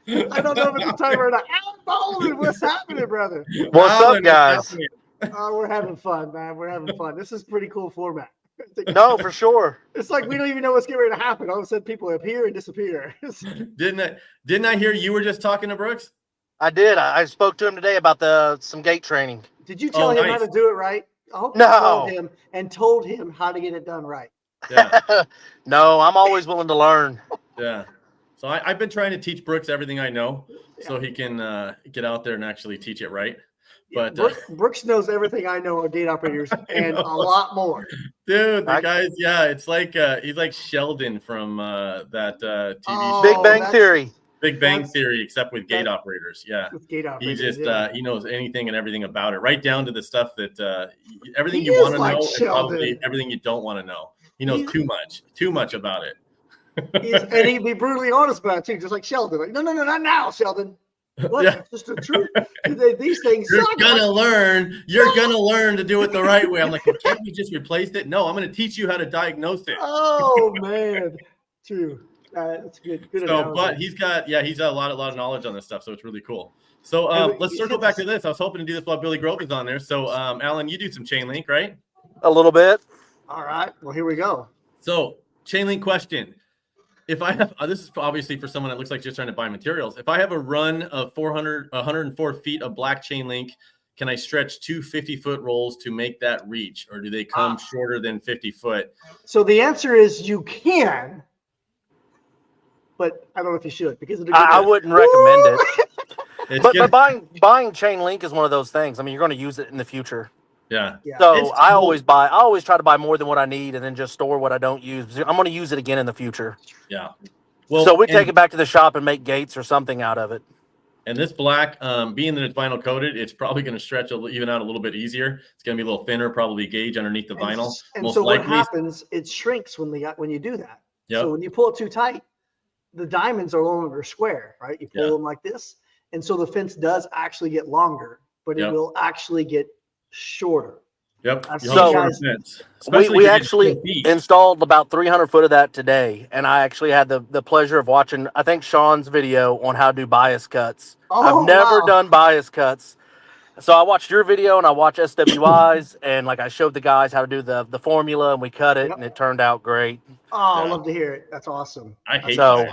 I don't know if it's a timer or not. Alan Bowling, what's happening, brother? What's up, guys? Oh, we're having fun, man. We're having fun. This is a pretty cool format. No, for sure. It's like we don't even know what's getting ready to happen. All of a sudden, people appear and disappear. Didn't I hear you were just talking to Brooks? I did. I spoke to him today about some gate training. Did you tell Oh, him how nice. to do it right? I hope No. you told him how to get it done right. Yeah, No, I'm always willing to learn. yeah. So I've been trying to teach Brooks everything I know, so he can get out there and actually teach it right. But Brooks knows everything I know on gate operators and a know. lot more. dude, the I- guy's it's like he's like Sheldon from that TV Oh, show, Big Bang that's- Theory. Big Bang that's- Theory, except with gate operators. Yeah. With gate He operators. just yeah. he knows anything and everything about it, right down to the stuff that everything He you is want to like know and probably Sheldon. everything you don't want to know. He knows He's- too much about it. And he'd be brutally honest about it too, just like Sheldon. Like, no, not now, Sheldon. What? Yeah. That's just the truth. These things You're suck. gonna learn. You're gonna learn to do it the right way. I'm like, well, can't we just replace it? No, I'm gonna teach you how to diagnose it. Oh man, true. That's good. Good So, analogy. but he's got a lot of knowledge on this stuff, so it's really cool. So Hey, let's circle back to this. I was hoping to do this while Billy Grove is on there. So Alan, you do some chain link, right? A little bit. All right. Well, here we go. So chain link question. if I have, this is obviously for someone that looks like just trying to buy materials. If I have a run of 104 feet of black chain link, can I stretch 2 50-foot rolls to make that reach, or do they come shorter than 50 foot? So the answer is you can, but I don't know if you should because I wouldn't recommend it. It's But gonna- buying chain link is one of those things. I mean, you're going to use it in the future. yeah. Yeah. So It's I cool. always try to buy more than what I need and then just store what I don't use. I'm going to use it again in the future. Yeah. So we take and- it back to the shop and make gates or something out of it. And this black, being that it's vinyl coated, it's probably going to stretch even out a little bit easier. It's going to be a little thinner, probably gauge underneath the vinyl. And Most so what likely. happens? It shrinks when you do that. Yep. So when you pull it too tight, the diamonds are no longer square, right? You pull Yeah. them like this, and so the fence does actually get longer, but Yep. it will actually get shorter. Yep. I've You seen have a guys- shorter fence, We especially if you're actually getting 4 feet. installed about 300 foot of that today. And I actually had the pleasure of watching, I think, Sean's video on how to do bias cuts. Oh, I've never wow. done bias cuts. So I watched your video and I watched SWI's and like I showed the guys how to do the formula and we cut it Yep. and it turned out great. Oh, I Yeah. love to hear it. That's awesome. I hate So-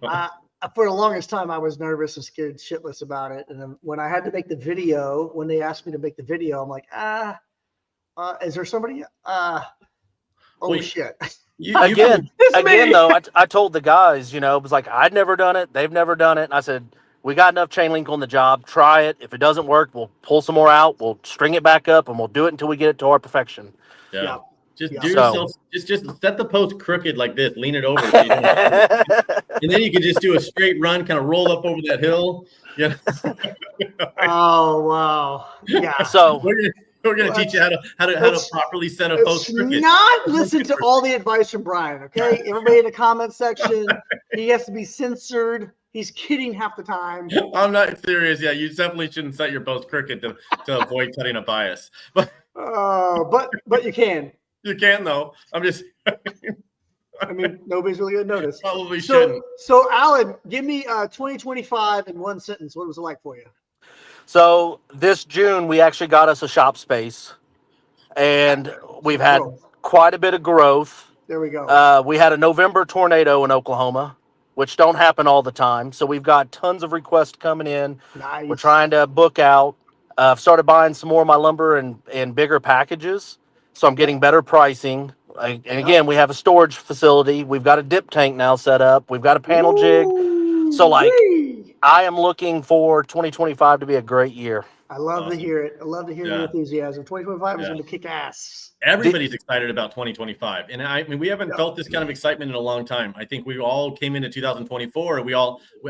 bias. For the longest time, I was nervous and scared shitless about it. And then when I had to make the video, when they asked me to make the video, I'm like, is there somebody? Oh Wait. shit! You Again, It's me. though, I told the guys, it was like I'd never done it. They've never done it. And I said, we got enough chain link on the job. Try it. If it doesn't work, we'll pull some more out. We'll string it back up and we'll do it until we get it to our perfection. Yeah. Yeah. Just Yeah. do So- yourself. Just set the post crooked like this. Lean it over, so you don't- and then you can just do a straight run, kind of roll up over that hill. Yeah. Oh wow! Yeah. So We're gonna teach you how to Let's- properly set a Let's post crooked. not listen to all the advice from Brian, okay? Everybody in the comment section, he has to be censored. He's kidding half the time. I'm not serious. Yeah, you definitely shouldn't set your post crooked to avoid cutting a bias. But But you can. you can though. I'm just I mean, nobody's really gonna notice. probably shouldn't. So Alan, give me 2025 in one sentence. What was it like for you? So this June, we actually got us a shop space, and we've had Growth. quite a bit of growth. There we go. We had a November tornado in Oklahoma, which don't happen all the time. So we've got tons of requests coming in. Nice. We're trying to book out. I've started buying some more of my lumber in bigger packages, so I'm getting better pricing. And again, we have a storage facility. We've got a dip tank now set up. We've got a panel jig. So, like, Woo-wee. I am looking for 2025 to be a great year. I love Awesome. to hear it. I love to hear the Yeah. enthusiasm. 2025 is Yeah. going to kick ass. Everybody's excited about 2025, and I mean we haven't felt this kind of excitement in a long time. I think we all came into 2024, and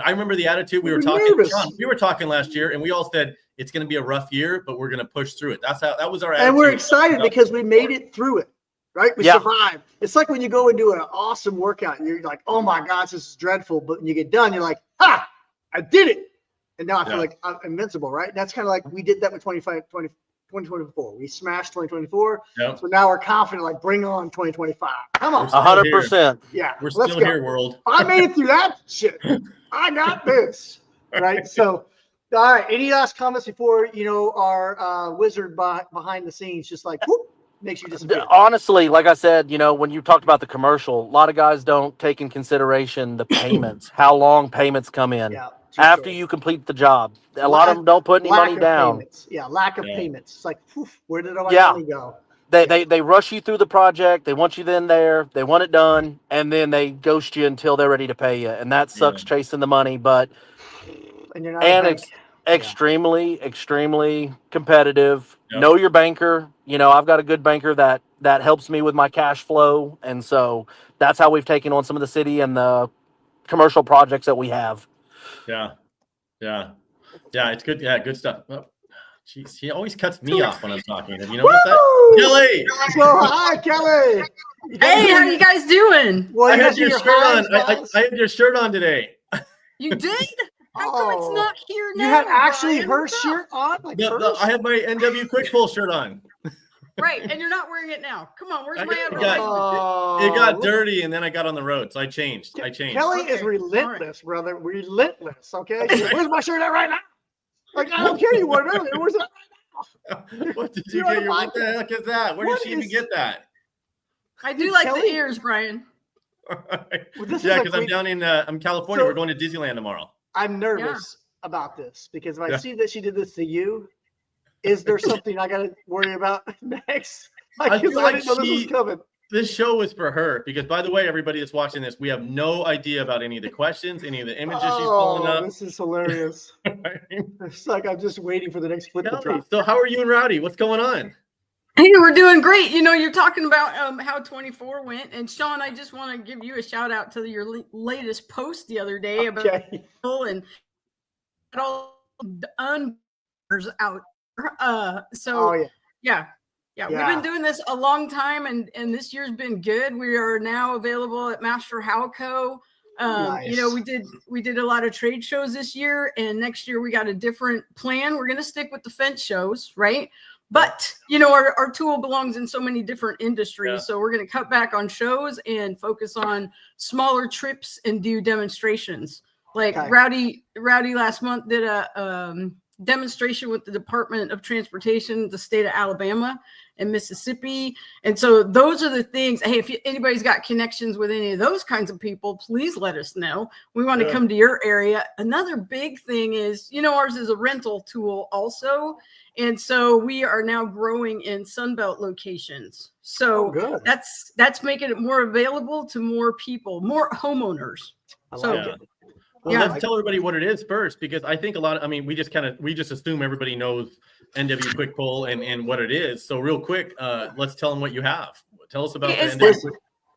I remember the attitude we were We're talking. nervous. Sean, we were talking last year, and we all said it's going to be a rough year, but we're going to push through it. That was our attitude. And we're excited because we made it through it, right? We Yeah. survived. It's like when you go and do an awesome workout and you're like, oh my gosh, this is dreadful. But when you get done, you're like, ha, I did it. And now I feel Yeah. like I'm invincible, right? That's kind of like we did that with 2024. We smashed 2024. Yep. So now we're confident, like, bring on 2025. Come on. We're still 100%. Yeah. We're let's still go. here, world. I made it through that shit. I got this. Right. So, all right. Any last comments before, our wizard behind the scenes just like, whoop, makes you disappear? Honestly, like I said, when you talked about the commercial, a lot of guys don't take in consideration the payments, how long payments come in Yeah. too after short. you complete the job. A lot of them don't put any Lack money of down. Payments. Yeah. Lack of Yeah. payments. It's like, poof, where did all my Yeah. money go? They rush you through the project. They want you then there. They want it done, and then they ghost you until they're ready to pay you. And that sucks chasing the money, but And you're not. and a bank. it's extremely competitive. Yep. Know your banker. I've got a good banker that helps me with my cash flow, and so that's how we've taken on some of the city and the commercial projects that we have. Yeah. It's good. Yeah, good stuff. Oh, jeez, he always cuts me off when I'm talking. Have you noticed that, Woo! Kelly? So, hi, Kelly. You got Hey, your- how you guys doing? Well, I you had got your your shirt on. highs, I had your shirt on today. You did? How come it's Oh. not here now? You had actually Brian? her What's up? shirt on? Like hers? I have my NW Quick Pull shirt on. Right, and you're not wearing it now. Come on, where's I my got- advertisement? It got look- dirty, and then I got on the road, so I changed. Kelly is Okay, relentless, brother. Relentless. Okay. She's like, where's my shirt at right now? Like, I don't care. You wore it earlier. Where's it? What did You you know get? what What the heck is that? Where did What she even is- get that? I do like Kelly? the ears, Brian. Well, this is Yeah, like because I'm we- down in California. So- We're going to Disneyland tomorrow. I'm nervous about this because if I Yeah. see that she did this to you, is there something I got to worry about next? I Because feel I like didn't know this was she- coming. This show was for her because, by the way, everybody that's watching this, we have no idea about any of the questions, any of the images she's pulling up. This is hilarious. It's like I'm just waiting for the next flip to Kelly, drop. so how are you and Rowdy? What's going on? Hey, we're doing great. You know, you're talking about how 24 went, and Sean, I just want to give you a shout out to your latest post the other day about Okay. and all the unburners out. So Oh yeah. yeah. We've Yeah. been doing this a long time, and this year's been good. We are now available at Master Halco. You know, Nice. we did a lot of trade shows this year, and next year we got a different plan. We're gonna stick with the fence shows, right? But you know, our tool belongs in so many different industries, Yeah. so we're gonna cut back on shows and focus on smaller trips and do demonstrations. Like Okay. Rowdy last month did a demonstration with the Department of Transportation, the state of Alabama and Mississippi. And so those are the things. Hey, if anybody's got connections with any of those kinds of people, please let us know. We want to Yeah. come to your area. Another big thing is, you know, ours is a rental tool also. And so we are now growing in Sunbelt locations. So Oh, good. that's making it more available to more people, more homeowners. I so- like it. Well, Yeah. let's tell everybody what it is first, because I think I mean, we just assume everybody knows NW Quick Pull and what it is. So real quick, let's tell them what you have. Tell us about the It's NW this- Quick.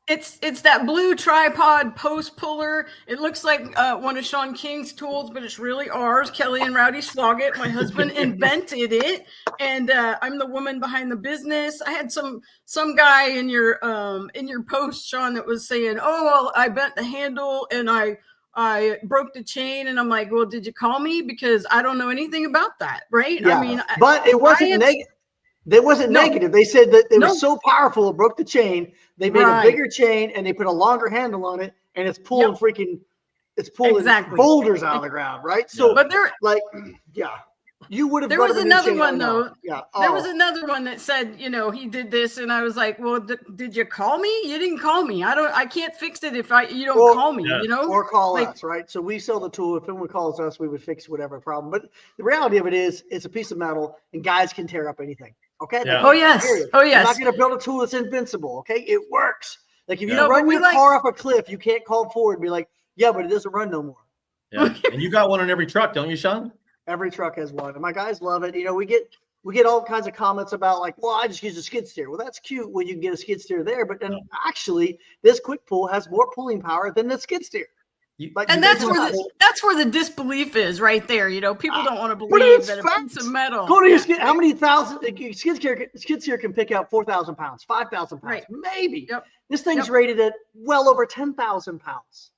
It's that blue tripod post puller. It looks like one of Sean King's tools, but it's really ours. Kelly and Rowdy Sloggett. My husband invented it, and I'm the woman behind the business. I had some guy in your post, Sean, that was saying, "Oh, well, I bent the handle and I broke the chain," and I'm like, "Well, did you call me? Because I don't know anything about that, right?" Yeah. I mean, But it wasn't negative. They wasn't No. negative. They said that it No. was so powerful it broke the chain. They made Right. a bigger chain and they put a longer handle on it, and it's pulling it's pulling Exactly. boulders out of the ground, right? So but there yeah, you would have. There brought was a new another chain one, out now. though. Yeah, There was another one that said, you know, he did this, and I was like, "Well, did you call me? You didn't call me. I can't fix it if you don't Well, call me. yeah. You know." or call like- us, right? So we sell the tool. If someone calls us, we would fix whatever problem. But the reality of it is, it's a piece of metal, and guys can tear up anything. Okay. Yeah. Oh yes. Period. Oh I'm yes. not going to build a tool that's invincible. Okay, it works. Like if you Yeah. No, run but we your like- car off a cliff, you can't call forward and be like, "Yeah, but it doesn't run no more." Yeah. And you got one on every truck, don't you, Sean? Every truck has one, and my guys love it. You know, we get all kinds of comments about like, "Well, I just use a skid steer." Well, that's cute when you can get a skid steer there, but then actually, this quick pull has more pulling power than the skid steer. Like, And you that's guys where know- that's where the disbelief is, right there. You know, people don't want to But believe it's that a facts. piece of metal. Go to your skid. How many thousand skid steer can pick out 4,000 pounds, 5,000 pounds, Right. maybe. Yep. This thing's Yep. rated at well over 10,000 pounds.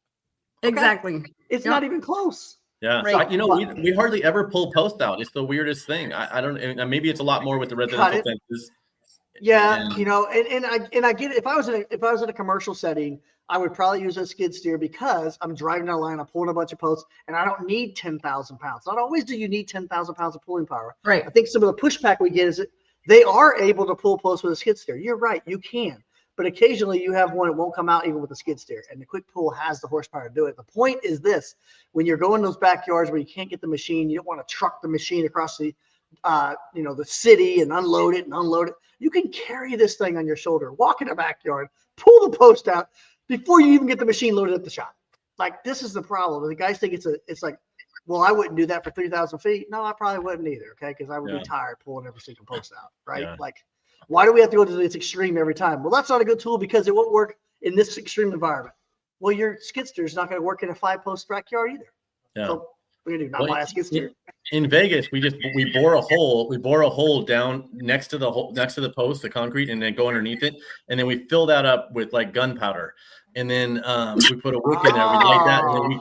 Okay? Exactly. It's Yep. not even close. Yeah. Right. So, you know, we hardly ever pull post out. It's the weirdest thing. I don't, and maybe it's a lot more with the residential it. fences. Yeah, And- you know, and I get it. If I was in a commercial setting, I would probably use a skid steer because I'm driving down the line, I'm pulling a bunch of posts, and I don't need 10,000 pounds. Not always do you need 10,000 pounds of pulling power. Right. I think some of the pushback we get is that they are able to pull posts with a skid steer. You're right, you can. But occasionally you have one that won't come out even with a skid steer, and the quick pull has the horsepower to do it. The point is this: when you're going those backyards where you can't get the machine, you don't want to truck the machine across the the city and unload it and unload it. You can carry this thing on your shoulder, walk in the backyard, pull the post out before you even get the machine loaded at the shop. Like, this is the problem. The guys think it's like, well, I wouldn't do that for 3,000 feet. No, I probably wouldn't either. Okay. Cause I would Yeah. be tired pulling every single post out. Right. Yeah. Like, why do we have to go to this extreme every time? Well, that's not a good tool because it won't work in this extreme environment. Well, your skid steer is not going to work in a 5-post backyard either. Yeah. So we're going to do not Well, buy a skid steer. In Vegas, we bore a hole down next to the post, the concrete, and then go underneath it, and then we fill that up with like gunpowder, and then we put a wick in there, we light that, and then we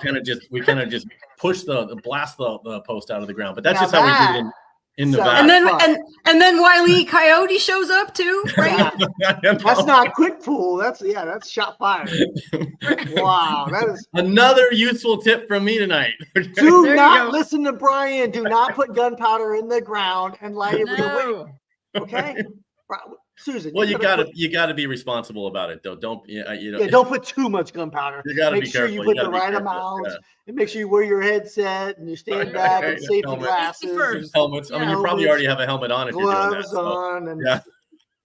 kind of just push blast the post out of the ground. But that's Now just how we do it in So- Nevada. And then Fun. and then Wile E. Coyote shows up too, right? That's not quick pull. That's shot fire. Wow. That is. Another useful tip from me tonight. Do There you not go. listen to Brian. Do not put gunpowder in the ground and light it with a wick. No. Okay. Susan. Well, you gotta gotta be responsible about it, though. Don't you know? Yeah, don't put too much gunpowder. You gotta Make be sure careful. you You put gotta the be right careful. amount, Yeah. and make sure you wear your headset and you stand back and safety Helmet. glasses, Safety first. Helmets. I mean, you probably already have a helmet on if you're doing that. gloves So. on. And Yeah.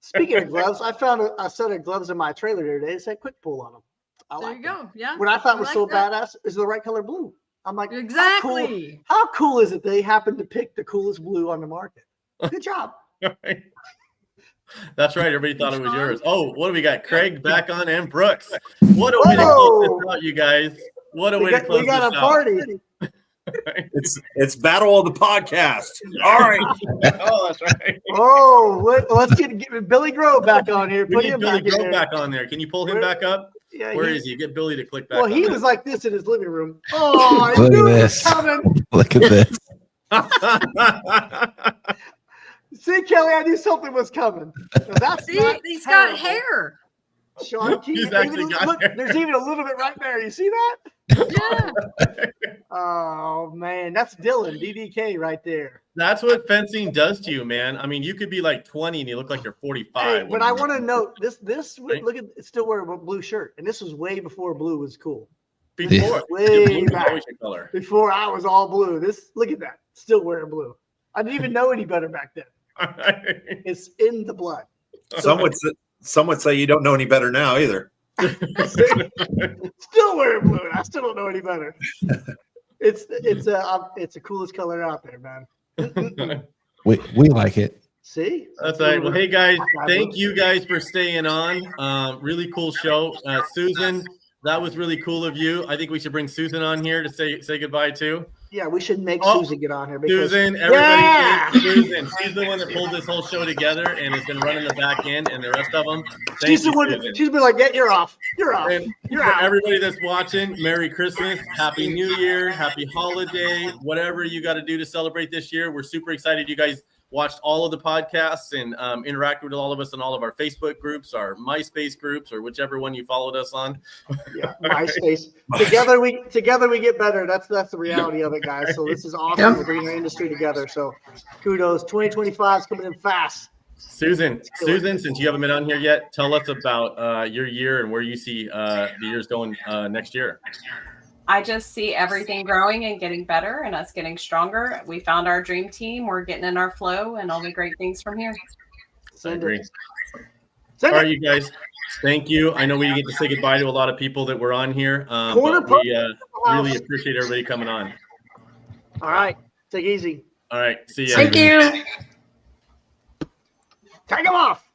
speaking of gloves, I found a set of gloves in my trailer the other day. It said quick pull on them. I There like you them. go. Yeah. What I thought I was like so that. badass is the right color blue. I'm like, Exactly. How cool is it they happen to pick the coolest blue on the market? Good job. That's right. Everybody thought it was Sean? yours. Oh, what do we got? Craig back on and Brooks. What a way to close this out, you guys. What a way to close We got this a party. It's battle of the podcast. All right. Oh, that's right. Oh, let's get Billy Grove back on here. We Put need him Billy back in Grove there. back on there. Can you pull him Where- back up? Yeah, Where is he? Get Billy to click back Well, on he there. was like this in his living room. Oh, I Look knew at it was this. coming. Look at this. See, Kelly, I knew something was coming. Now, that's See, not he's got terrible. hair. Sean King, He's actually got look, hair. there's even a little bit right there. You see that? Yeah. Oh man, that's Dylan DDK right there. That's what fencing does to you, man. I mean, you could be like 20 and you look like you're 45. Hey, but when I you- want to note this. Right. Look at it's still wearing a blue shirt, and this was way before blue was cool. before. Way Blue was back. always your color. Before I was all blue. Look at that, still wearing blue. I didn't even know any better back then. It's in the blood. Some would say you don't know any better now either. Still wearing blue. And I still don't know any better. It's a coolest color out there, man. We like it. See? That's right. Well, hey guys, thank you guys for staying on. Really cool show. Susan, that was really cool of you. I think we should bring Susan on here to say goodbye too. Yeah, we should make Oh, Susan get on here. Because, Susan, everybody, Yeah! thank Susan. She's the one that pulled this whole show together and has been running the back end and the rest of them. Thank she's the you, one. Susan. She's been like, "Yeah, you're off. You're off. And You're for out." everybody that's watching, Merry Christmas, Happy New Year, Happy Holiday, whatever you got to do to celebrate this year. We're super excited you guys watched all of the podcasts and interacted with all of us on all of our Facebook groups, our MySpace groups, or whichever one you followed us on. Yeah, MySpace. Together we get better. That's the reality of it, guys. So this is awesome. Yep. We're bringing our industry together. So kudos. 2025 is coming in fast. Susan, since you haven't been on here yet, tell us about your year and where you see the years going next year. I just see everything growing and getting better and us getting stronger. We found our dream team. We're getting in our flow and only great things from here. I Send agree. it. Send All it. right, you guys. Thank you. I know we get to say goodbye to a lot of people that were on here, Corner but we really appreciate everybody coming on. All right. Take it easy. All right. See ya. Thank you. Take them off.